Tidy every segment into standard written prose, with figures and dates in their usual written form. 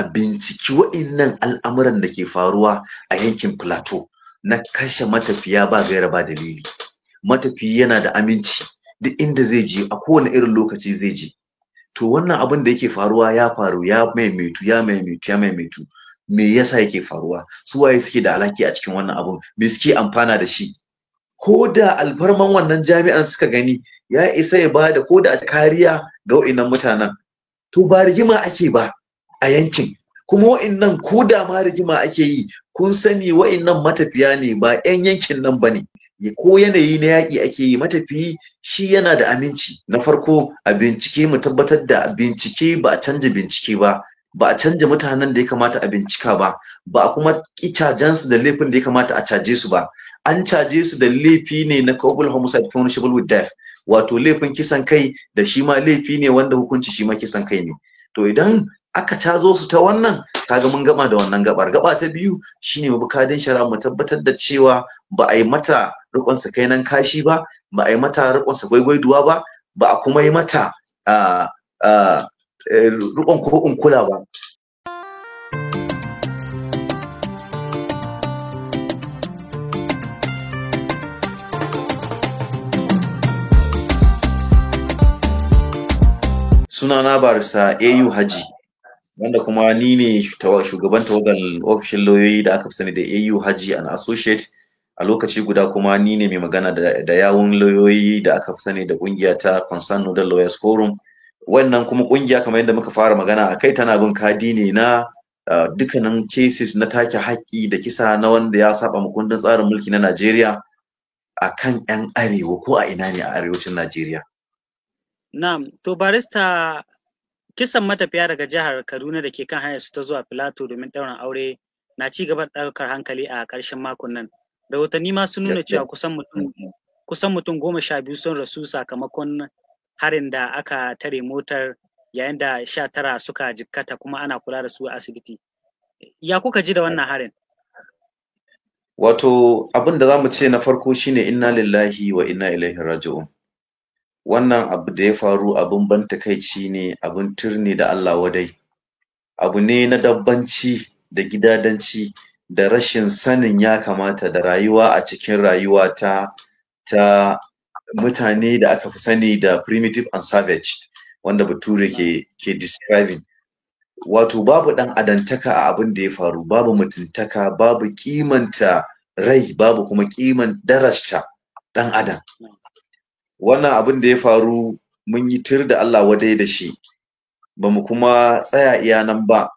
a binciki wa'innan al'amuran da ke faruwa a yankin Plateau na kashe matafiya ba gaira ba dalili. Matafiyi yana da aminci duk inda zai je a kowane irin lokaci zai je. To wannan abin da yake faruwa ya faru ya maimaitu ya maimaitu ya maimaitu. Me yasa yake faruwa? Su waye suke da alhaki a cikin wannan abun? Me suke amfana da shi? Ko da alfarman wannan jami'an suka gani ya isa ya bada ko da kariya ga wa'innan mutanen. To ba rigima ake ba a yankin, kuma wa'innan ko da ma rigima ake yi kun sani wa'innan matafiya ne ba 'yan yankin nan bane. Ko yanayi na yaƙi ake yi, matafiyi shi yana da aminci. Na farko a bincike mu tabbatar da bincike ba a canja bincike ba, ba a canja mutanen da ya kamata a bincika ba, ba a kuma ƙi cajansu da laifin da ya kamata a caje su ba. An caje su da laifi ne na culpable homicide punishable with death, wato laifin kisan kai da shi ma laifi ne wanda hukunci shi ma kisan kai ne. To idan aka cazo su ta wannan, kaga mun gama da wannan gabar. Gaba ta biyu shine mu bi kadin shari'a mu tabbatar da cewa ba a yi mata riƙon sakainan kashi ba, ba a yi mata riƙon sagwaigwaiduwa ba, ba a kuma yi mata riƙon ko in kula ba. Sunana barista AU Haji, wanda kuma ni ne shugaban tawagar ofishin lauyoyi da aka fi sani da AU Haji and Associate. A lokaci guda kuma ni ne mai magana da yawun lauyoyi da aka fi sani da ƙungiya ta Concerned Nodal Lawyers Forum. Wannan kuma ƙungiya kamar yadda muka fara magana a kai tana bin kadi ne na dukkanin cases na take haƙƙi da kisa na wanda ya saba ma kundin tsarin mulki na Najeriya a kan 'yan arewa ko a ina ne a arewacin Najeriya. Na'am, to barista kisan matafiya daga jihar Kaduna da ke kan hanyar su ta zuwa Filato domin ɗaurin aure na ci gaba da ɗaukar hankali a ƙarshen makon nan. Rahotanni ma sun nuna cewa kusan mutum 12 sun rasu sakamakon harin da aka tare motar, yayin da 19 suka jikkata kuma ana kula da su a asibiti. Ya kuka ji da wannan harin? Wato abin da za mu ce na farko shine inna lillahi wa inna ilaihi raji'un. Wannan abu da ya faru abin ban takaici ne, abin turni da Allah wadai. Abu ne na dabbanci da gidadanci da rashin sanin ya kamata da rayuwa a cikin rayuwa ta mutane da aka fi sani da primitive and savage, wanda Bature ke describing. Wato babu ɗan adantaka a abin da ya faru, babu mutuntaka, babu kimanta rai, babu kuma kiman darasta ɗan adam. Wannan abin da ya faru mun yi tir da Allah wadai da shi, ba mu kuma tsaya iya nan ba.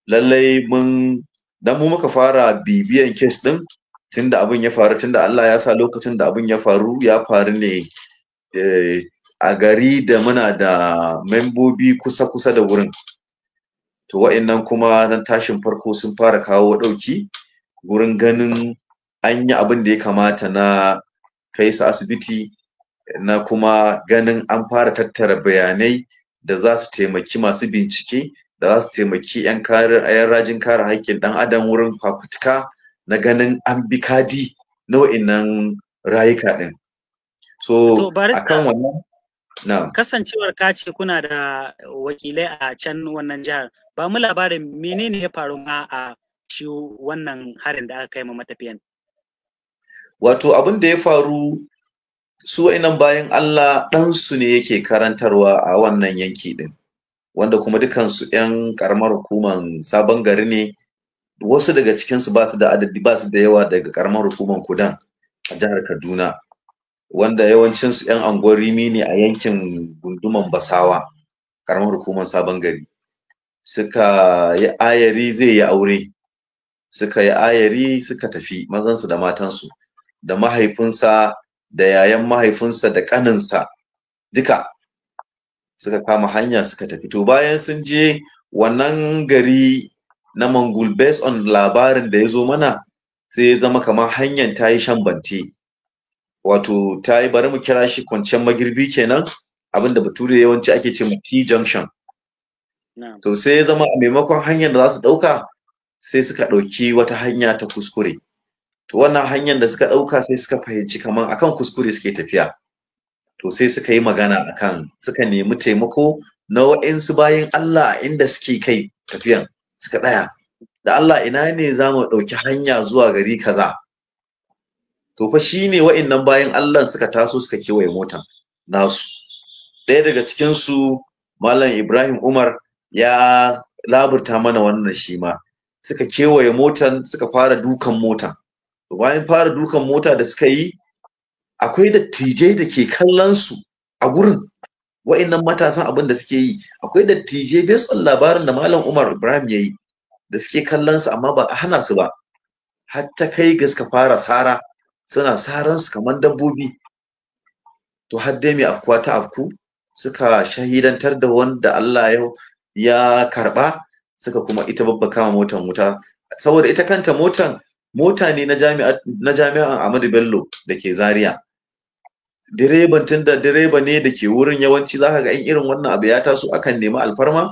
Lallai dan mu muka fara bibiyan kes ɗin tunda abin ya faru, tunda Allah ya sa lokacin da abin ya faru ne a gari da muna da membobi kusa da wurin. To wa'innan kuma nan tashin farko sun fara kawo ɗauki wurin ganin an yi abin da ya kamata na kai su asibiti, na kuma ganin an fara tattara bayanai da za su taimaki masu bincike, da za su taimaki 'yan rajin kare haƙƙin ɗan adam wurin fafutuka na ganin an bi kadi na wa'innan rayuka ɗin. So akan wannan kasancewar ka ce kuna da wakilai a can wannan jihar, ba mu labarin menene ya faru ma a shi wannan harin da aka kai ma matafiyan. Wato abin da ya faru, su wa'innan bayan Allah ɗansu ne yake karantarwa a wannan yanki ɗin, wanda kuma dukansu 'yan ƙaramar hukumar Sabon Gari ne. Wasu daga cikinsu ba su da adadi, ba su da yawa daga ƙaramar hukumar Kudan a jihar Kaduna, wanda yawancinsu 'yan anguwar Rimi ne a yankin gunduman Basawa, ƙaramar hukumar Sabon Gari. Suka yi ayari zai yi aure, suka yi ayari suka tafi, mazansu da matansu, da mahaifinsa da yayan mahaifinsa da ƙaninsa duka suka kama hanya suka tafi. To bayan sun je wannan gari na Mangul, based on labarin da ya zo mana, sai ya zama kamar hanyar ta yi shambante, wato ta yi, bari mu kira shi kwanciyar magirbi kenan, abinda Bature yawanci ake ce ma T-junction. To sai ya zama a maimakon hanyar da za su ɗauka sai suka ɗauki wata hanya ta kuskure. To wannan hanyar da suka ɗauka sai suka fahimci kamar akan kuskure suke tafiya. To sai suka yi magana suka nemi taimako na wa'insu bayan Allah a inda suke kai tafiyan. suka tsaya da Allah ina ne za mu ɗauki hanya zuwa gari kaza. To fa shi ne wa'innan bayan Allah suka taso suka kewaye motan nasu. Ɗaya daga cikinsu Malam Ibrahim Umar ya laburta mana wannan shi ma. Suka kewaye motan suka fara dukan motan. To bayan fara dukan mota da suka yi, akwai dattijai da ke kallon su a gurin. Wa'innan matasan abin da suke yi, akwai dattijai based on labarin da Malam Umar Ibrahim ya yi da suke kallon su amma ba a hana su ba. Har ta kai ga suka fara sara, suna saran su kamar dabbobi. To har dai mai afkuwa ta afku, suka shahidantar da wanda Allah ya karɓa, suka kuma ita babbaka motan wuta. Saboda ita kanta motan mota ne na jami'an Ahmadu Bello da ke Zaria. Direban tunda direba ne da ke wurin, yawanci zaka ga in irin wannan abu ya taso akan nemi alfarma.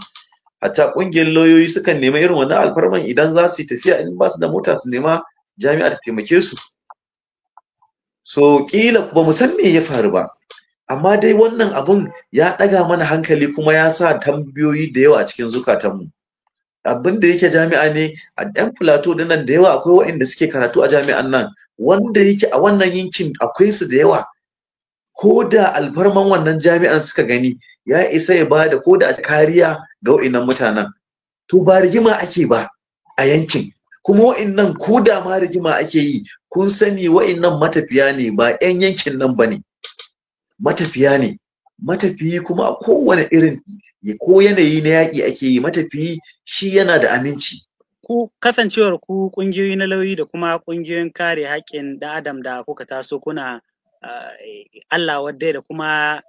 Hatta ƙungiyar lauyoyi sukan nemi irin wannan alfarman idan za su yi tafiya, in ba su da mota su nema jami'a ta taimake su. So ƙila ba mu san me ya faru ba, amma dai wannan abun ya ɗaga mana hankali kuma ya sa tambayoyi da yawa a cikin zukatanmu. Abin da yake jami'a ne a ɗan Plateau din nan da yawa akwai waɗanda suke karatu a jami'an nan, wanda yake a wannan yankin akwai su da yawa. Ko da alfarman wannan jami'an suka gani ya isa ya bada ko da kariya ga waɗannan mutanen. To ba rigima ake ba a yankin, kuma waɗannan ko da ma rigima ake yi, kun sani waɗannan matafiya ne, ba 'yan yankin nan ba ne. Matafiya ne, matafiyi kuma a kowane irin ko yanayi na yaƙi ake yi, matafiyi shi yana da aminci. Ku kasancewar ku ƙungiyoyi na lauyoyi da kuma ƙungiyoyin kare haƙƙin ɗan adam da kuka taso kuna Allah wadda da kuma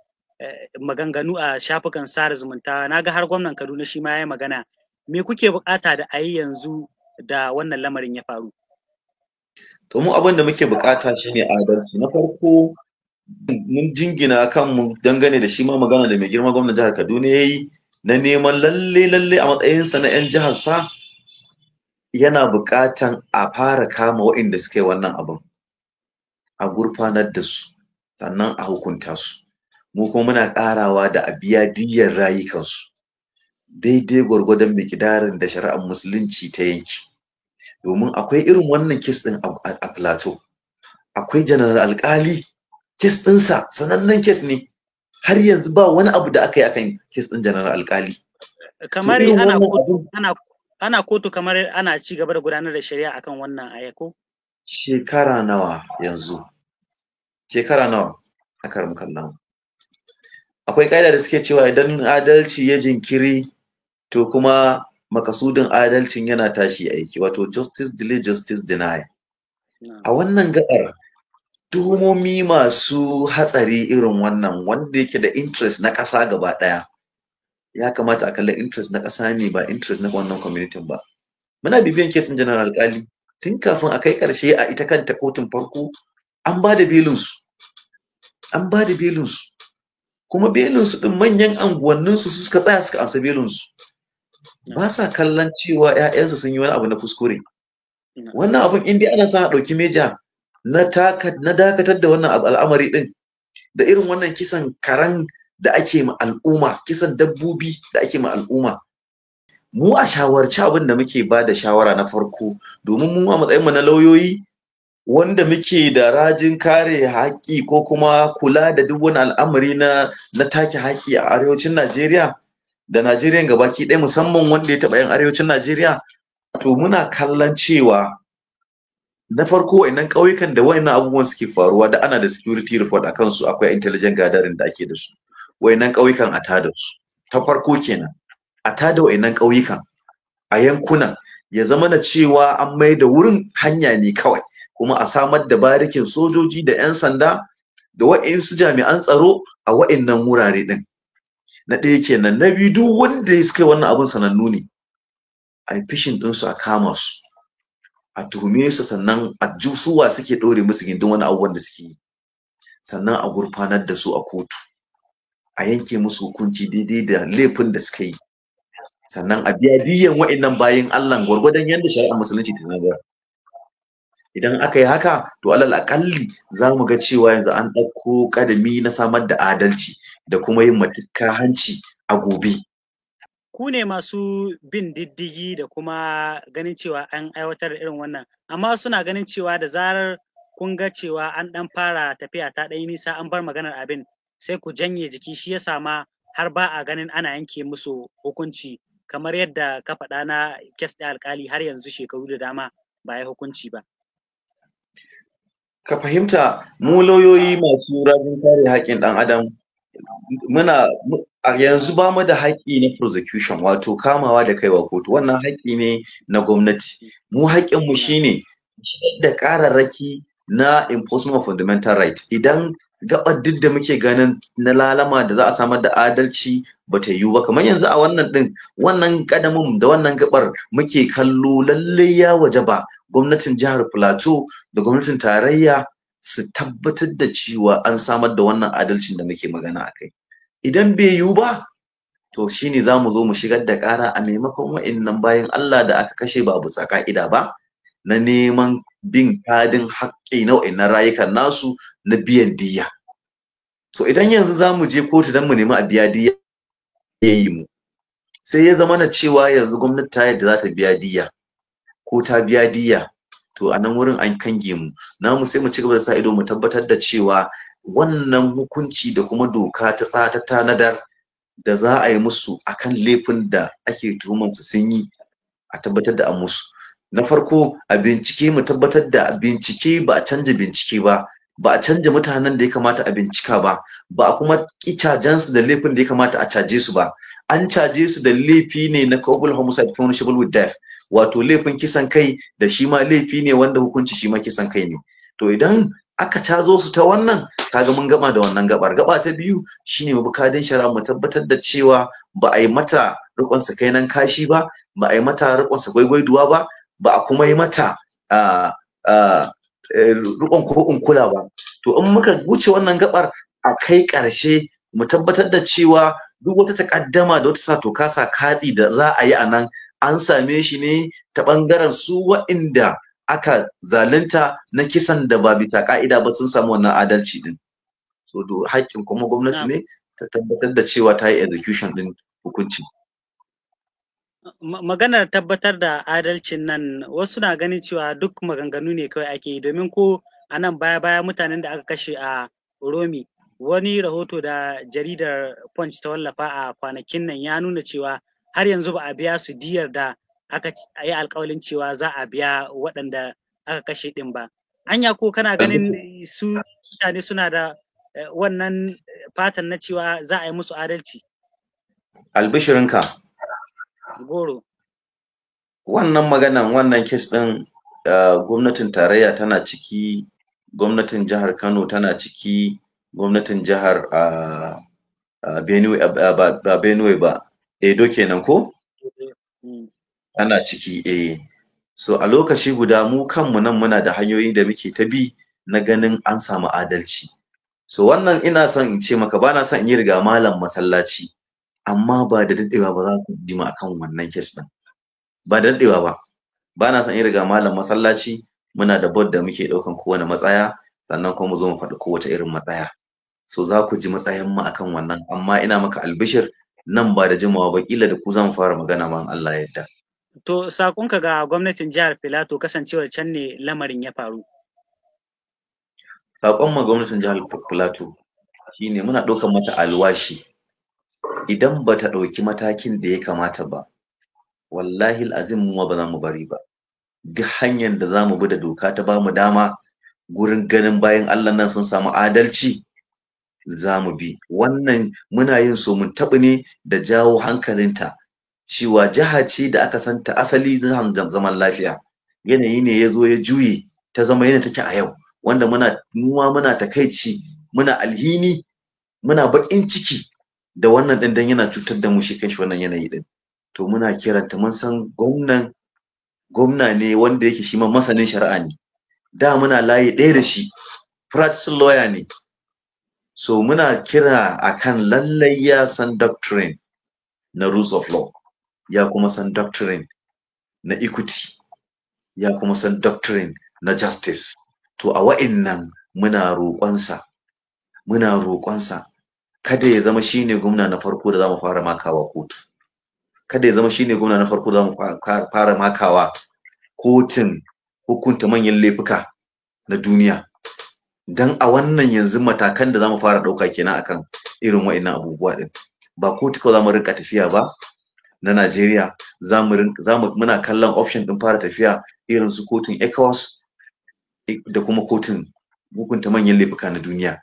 maganganu a shafukan sada zumunta, na ga har gwamnan Kaduna shi ma ya yi magana. Me kuke buƙata da a yi yanzu da wannan lamarin ya faru? To mu abin da muke buƙata shine adalci. Na farko mun jingina kanmu dangane da shi ma magana da mai girma gwamnan jihar Kaduna ya yi na neman lalle a matsayinsa na 'yan jihar sa yana buƙatan a fara kama waɗanda suka yi wannan abin, a gurfanar da su, sannan a hukunta su. Mu kuma muna ƙarawa da a biya diyyar rayukansu daidai gwargwadon miƙdarin da shari'ar musulunci ta yanki. Domin akwai irin wannan kes ɗin a Plateau. Akwai janar alƙali, kes ɗinsa sanannen kes ne, har yanzu ba wani abu da aka yi akan kes ɗin janar alƙali. Kamar ana kotu, kamar ana ci gaba da gudanar da shari'a akan wannan ayako? Shekara nawa yanzu? Shekara nawa aka ramka nan? Akwai ƙa'ida da suke cewa idan adalci ya jinkiri to kuma makasudin adalcin yana tashi aiki, wato justice delay justice deny. A wannan gaɓar tuhumomi masu hatsari irin wannan, wanda yake da interest na ƙasa gaba ɗaya, ya kamata a kalli interest na ƙasa ne, ba interest na wannan community ba. Muna bibiyan kesin janar alƙali tun kafin a kai ƙarshe a ita kanta kotun farko. An ba da belinsu, kuma belinsu ɗin manyan anguwanninsu su suka tsaya suka ansa belinsu. Ba sa kallon cewa 'ya'yansu sun yi wani abu na kuskure. Wannan abun in dai ana sa a ɗauki meja na dakatar da wannan al'amari ɗin, da irin wannan kisan karan da ake ma al'umma, kisan dabbobi da ake ma al'umma. Mu a shawarci abin da muke ba da shawara na farko, domin mu a matsayinmu na lauyoyi wanda muke da rajin kare haƙƙi ko kuma kula da duk wani al'amari na take haƙƙi a arewacin Najeriya da Najeriya gabaki ɗaya, musamman wanda ya taɓa yin arewacin Najeriya. To muna kallon cewa na farko wa'innan ƙauyukan da wa'innan abubuwan suke faruwa da ana da security report a kansu, akwai intelligent gathering da ake da su, wa'innan ƙauyukan a tada su. Ta farko kenan, a tada wa'innan ƙauyukan a yankunan, ya zama na cewa an mai da wurin hanya ne kawai, kuma a samar da barikin sojoji da 'yan sanda da wa'insu jami'an tsaro a wa'innan wurare ɗin. Na ɗaya kenan. Na biyu, duk wanda ya suka yi wannan abin sanannu ne, a yi fishin ɗinsu, a kama su, a tuhume su, sannan a ji suwa suke ɗore musu gindin wani abubuwan da suke yi, sannan a gurfanar da su a kotu, a yanke musu hukunci daidai da laifin da suka yi, sannan a biya diyyan wa'innan bayin Allah gwargwadon yadda shari'ar musulunci ta nazar. Idan aka yi haka, to alal aƙalli za mu ga cewa yanzu an ɗauko ƙadami na samar da adalci da kuma yin matukka hanci a gobe. ku ne masu bin diddigi da kuma ganin cewa an aiwatar da irin wannan, amma suna ganin cewa da zarar kun ga cewa an ɗan fara tafiya ta ɗan yi nisa an bar maganar abin sai ku janye jiki, shi yasa ma har ba a ganin ana yanke musu hukunci kamar yadda ka faɗa na kes ɗin alƙali har yanzu shekaru da dama ba ya hukunci ba. Ka fahimta mu lauyoyi masu rajin kare haƙƙin ɗan adam a yanzu ba mu da haƙƙi na prosecution, wato kamawa da kaiwa kotu, wannan haƙƙi ne na gwamnati. Mu haƙƙinmu shine da ƙararraki na enforcement of fundamental rights. Idan gaɓar duk da muke ganin na lalama da za a samar da adalci ba ta yiwu ba, kamar yanzu a wannan ɗin, wannan ƙadamin da wannan gaɓar muke kallo lallai ya wajaba gwamnatin jihar Plateau da gwamnatin tarayya su tabbatar da cewa an samar da wannan adalcin da muke magana a kai. Idan bai yiwu ba, to shine za mu zo mu shigar da ƙara a maimakon wa'innan bayan Allah da aka kashe ba bisa ƙa'ida ba, na neman bin kadin haƙƙi na wa'innan rayukan nasu na biyan diyya. So idan yanzu za mu je kotu don mu nemi a biya diyya yi mu, sai ya zama na cewa yanzu gwamnati ta yadda za ta biya diyya ko ta biya diyya, to a nan wurin an kange mu. Namu sai mu ci gaba da sa ido mu tabbatar da cewa wannan hukunci da kuma doka ta tanadar da za a yi musu akan laifin da ake tuhumar su sun yi, a tabbatar da an musu. Na farko a bincike, mu tabbatar da bincike ba a canja bincike ba, ba a canja mutanen da ya kamata a bincika ba, ba a kuma ki cajen su da laifin da ya kamata a caje su ba. An caje su da laifi ne na culpable homicide punishable with death, wato laifin kisan kai da shi ma laifi ne wanda hukunci shi ma kisan kai ne. To idan aka cazo su ta wannan, kaga mun gama da wannan gabar. Gaba ta biyu shine mu bi kadin shari'a, mu tabbatar da cewa ba a yi mata rikon sakainan kashi ba, ba a yi mata rikon sagwaigwaiduwa ba, ba a kuma yi mata rikon ko in kula ba. To in muka wuce wannan gabar a kai ƙarshe, mu tabbatar da cewa duk wata takaddama da wata sa to kasa katsi da za a yi a nan, an same shi ne ta ɓangaren su waɗanda aka zalunta na kisan da ba bisa ka'ida ba, sun samu wannan adalci din. So haƙƙin kuma gwamnati ne ta tabbatar da cewa ta yi execution din hukunci. Maganar tabbatar da adalcin nan wasu na ganin cewa duk maganganu ne kawai ake yi, domin ko a nan baya mutanen da aka kashe a Oromi, wani rahoto da jaridar Punch ta wallafa a kwanakin nan ya nuna cewa har yanzu ba a biya su diyar da aka yi alƙawalin cewa za a biya waɗanda aka kashe ɗin ba. Anya ko kana ganin su mutane suna da wannan fatan na cewa za a yi musu adalci? Albishirinka. Goro. Wannan maganan wannan kes ɗin gwamnatin tarayya tana ciki, gwamnatin jihar Kano tana ciki, gwamnatin jihar Benue ba Benue ba, Edo kenan ko? Tana ciki. So a lokaci guda mu kanmu nan muna da hanyoyi da muke ta bi na ganin an samu adalci. So wannan ina son in ce maka, ba na son in yi riga malam masallaci, amma ba da daɗewa ba za ku ji ma akan wannan kes ɗin. Ba da daɗewa ba. Ba na son in yi riga malam masallaci, muna da board da muke ɗaukan kowane matsaya, sannan kuma mu zo mu faɗi kowace irin matsaya. So za ku ji matsayin mu akan wannan, amma ina maka albishir nan ba da jimawa ba, kila da ku za mu fara magana ma Allah ya yarda. To sakonka ga gwamnatin jihar Filato kasancewar can ne lamarin ya faru. Sakon ma gwamnatin jihar Filato shine muna ɗaukar mata alwashi, idan ba ta ɗauki matakin da ya kamata ba, wallahi azim mu ba za mu bari ba. Duk hanyar da za mu bi da doka ta ba mu dama gurin ganin bayan Allah nan sun samu adalci, za mu bi. Wannan muna yin so mun taɓa ne da jawo hankalinta cewa jiha ce da aka santa asali zaman lafiya. Yanayi ne ya zo ya juye ta zama yana take a yau, wanda muna takaici, muna alhini, muna baƙin ciki da wannan ɗin dan yana cutar da mu shi kanshi wannan yanayi ɗin. To muna kiranta, mun san gwamna ne wanda yake shi ma masanin shari'a ne. Da muna layi ɗaya da shi, practicing lawyer ne. So muna kira akan lallai ya san doctrine na rules of law, ya kuma san doctrine na equity, ya kuma san doctrine na justice. To a wa'innan muna roƙonsa kada ya zama shine gwamna na farko da zamu fara makawa kotu. kada ya zama shine gwamna na farko za mu fara makawa kotun hukunta manyan laifuka na duniya. Dan a wannan yanzu matakan da zamu fara ɗauka kenan akan irin wa'innan abubuwa din. Ba kotu kawai zamu rinka tafiya ba na Najeriya, muna kallon option din fara tafiya irin su kotun ECOWAS da kuma kotun hukunta manyan laifuka na duniya.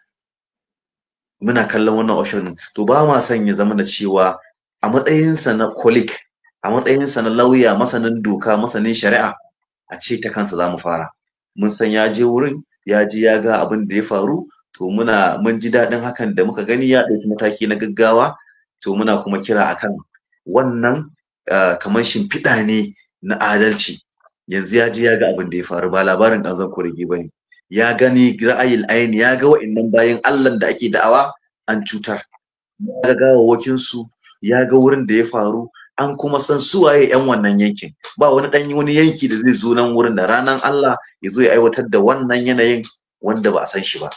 Muna kallon wannan option din. To ba ma son ya zama da cewa a matsayinsa na colleague, a matsayinsa na lauya, masanin doka, masanin shari'a, a ce ta kansa zamu fara. Mun san ya je wurin, ya ji ya ga abin da ya faru, to mun ji daɗin hakan da muka gani ya ɗauki mataki na gaggawa, to muna kuma kira akan wannan kamar shimfiɗa ne na adalci. Yanzu ya ji ya ga abin da ya faru, ba labarin ƙanzon kurege ba ne. Ya gani ra'ayil aini, ya ga wa'innan bayan Allah da ake da'awa an cutar, ya ga gawawwakinsu, ya ga wurin da ya faru, an kuma san suwaye 'yan wannan yankin. Ba wani yanki da zai zo nan wurin da ranar Allah ya zo ya aiwatar da wannan yanayin wanda ba a san shi ba.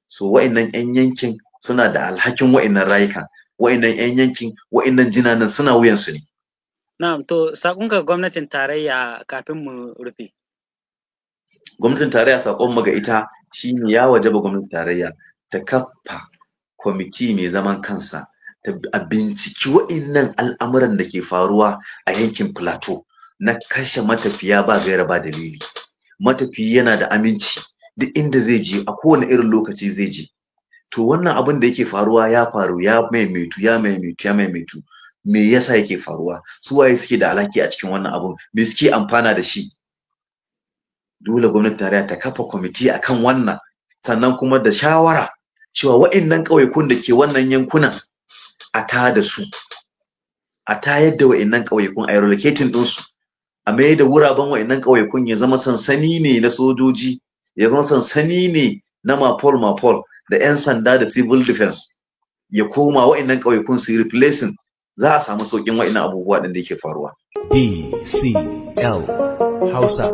So wa'innan 'yan yankin suna da alhakin wa'innan rayukan, wa'innan 'yan yankin, wa'innan jinanan suna wuyansu ne. Na'am, to sakonka gwamnatin tarayya kafin mu rufe. Gwamnatin tarayya sakon mu ga ita shine ya wajaba gwamnatin tarayya ta kafa kwamiti mai zaman kansa a binciki wa'innan al'amuran da ke faruwa a yankin Plateau na kashe matafiya ba gaira ba dalili. Matafiyi yana da aminci duk inda zai je a kowane irin lokaci zai je. To wannan abin da yake faruwa ya faru, ya maimaitu. Me yasa yake faruwa? Su waye suke da alhaki a cikin wannan abun? Me suke amfana da shi? Dole gwamnatin tarayya ta kafa kwamiti akan wannan, sannan kuma da shawara cewa wa'innan ƙauyakun da ke wannan yankunan a tada su, a tayar da wa'innan ƙauyakun, a yi relocating ɗinsu, a mai da wuraben wa'innan ƙauyakun ya zama sansani ne na sojoji, ya zama sansani ne na mapol da 'yan sanda da civil defense, ya koma wa'innan ƙauyakun su yi replacing, za a samu sauƙin wa'innan abubuwa ɗin da yake faruwa. DCL Hausa.